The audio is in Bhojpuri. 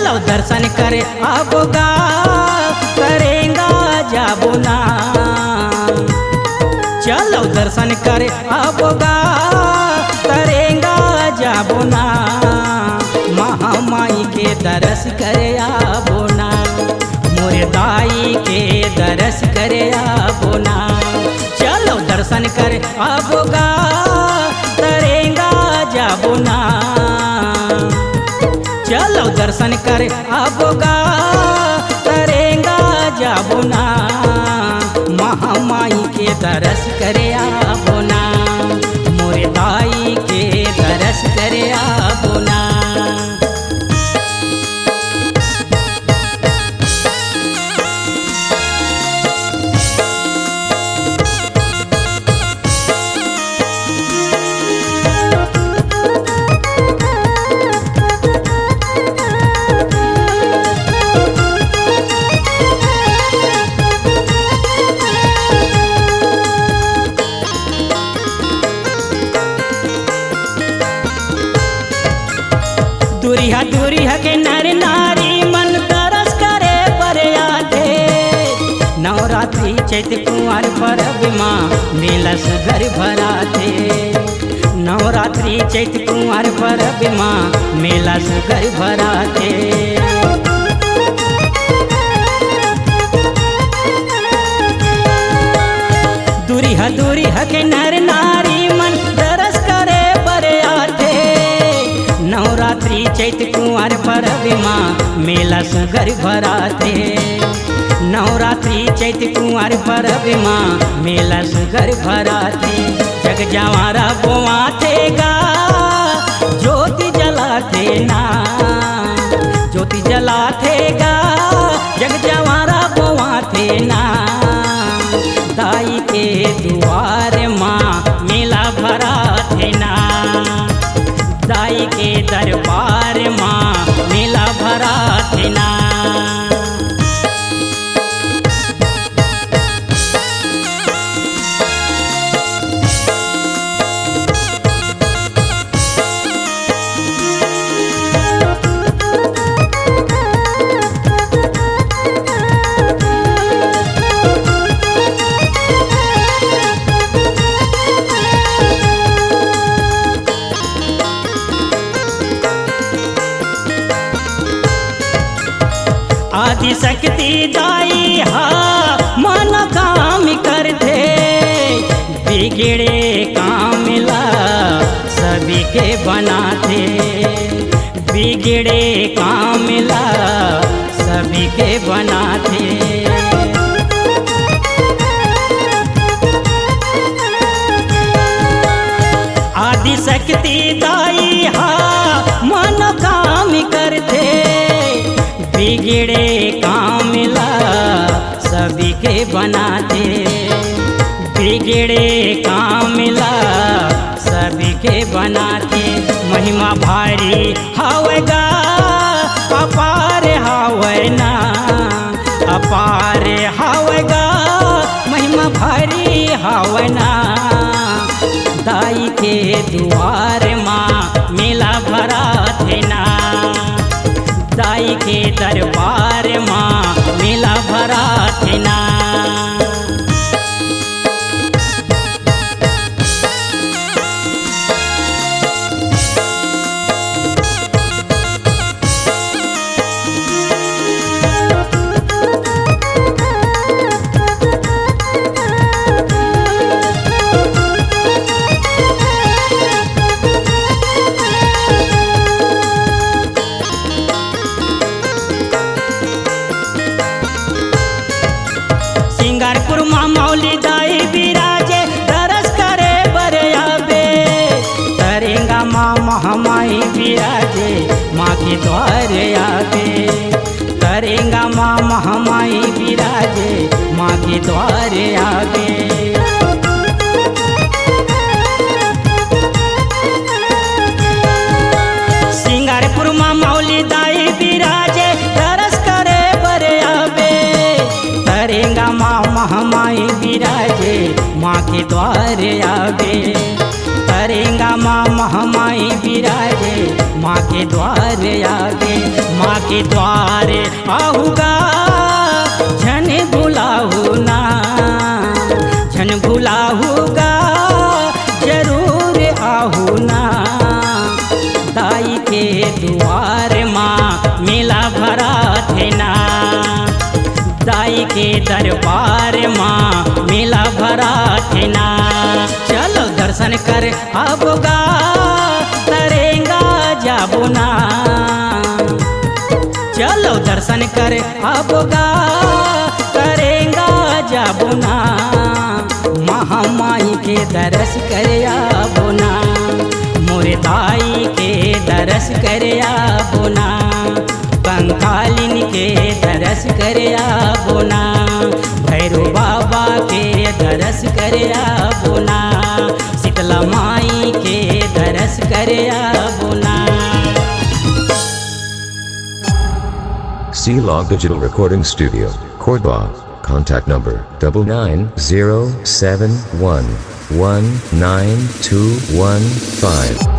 चलो दर्शन करे आबोगा करेंगा जाबो ना। चलो दर्शन करे आबोगा करेंगा जाबो ना। महामाई के दरस करे आबो ना। मोरे दाई के दरस करे आबो ना। चलो दर्शन करे आबोगा करेंगा जाबो ना। चलो दर्शन करे आबोगा करेंगा जाबो ना। महामाई के दरस करे आबो ना। मोरे दाई के दरस करे आबो ना। दूरिया के नर नारी मन तरस करे बरिया दे। नवरात्रि चैत कुंवर परब माँ मेला सुगर भरा थे। नवरात्रि चैत कुंवर परब माँ मेला सुगर भरा थे। दूरिया के नर नारी मन तरस करे बरिया थे। नवरात्रि चैत कुंवर परब माँ मेला सुगर भरा थे। नवरात्रि चैत कुंवर परब माँ मेला सुगर भरा थे। जग जवारा बोआ थेगा ज्योति जला थे ना। ज्योति जला थेगा जग जवारा बोआ थे ना। दाई के दुआर माँ मेला भरा थे ना। दाई के दरबार माँ मेला भरा थे ना। आदि शक्ति दाई हा मन काम कर दे। बिगड़े काम ला सभी के बनाते। बिगड़े काम ला सभी के बनाते। आदि शक्ति दाई हा मन काम करते। बिगड़े काम ला सभी के बनाते। बिगड़े काम ला सभी के बनाते। महिमा भारी हावेगा अपार हावे ना। अपार हावेगा महिमा भारी हावे ना। दाई के दुआर माँ मेला भरा थे ना। दाई के दरबार माँ मेला भरा थे ना। सिंगारपुर माँ मौली दाई विराजे दरस करे बरिया बे। करेंगा माँ महामाई विराजे माँ के द्वार आवे। करेंगा माँ महामाई विराजे माँ के द्वार आवे। सिंगारपुर माँ मौली दाई विराजे दरस करे बरिया बे। करेंगा माँ महामाई विराजे माँ के द्वार आवे। तरेंगा माँ महामाई विराजे माँ के द्वार आगे, माँ के द्वार आऊँगा झन भुलाहू ना, झन भुलाहूगा जरूर आहू ना। दाई के द्वार माँ मेला भरा थे ना, दाई के दरबार माँ मेला भरा थे ना। चलो दर्शन कर आबोगा तरेंगा जाबो ना, चलो दर्शन कर आबोगा तरेंगा जाबो ना। महामाई के दरस कर आबो ना, मोरे दाई के दरस कर आबो ना, कंकालिन के दरस कर आबो ना, भैरू बाबा के दरस कर आबो ना, शीतला माई के दरस कर आबो ना। C-Log Digital Recording Studio, Cordoba. Contact number 9907119215.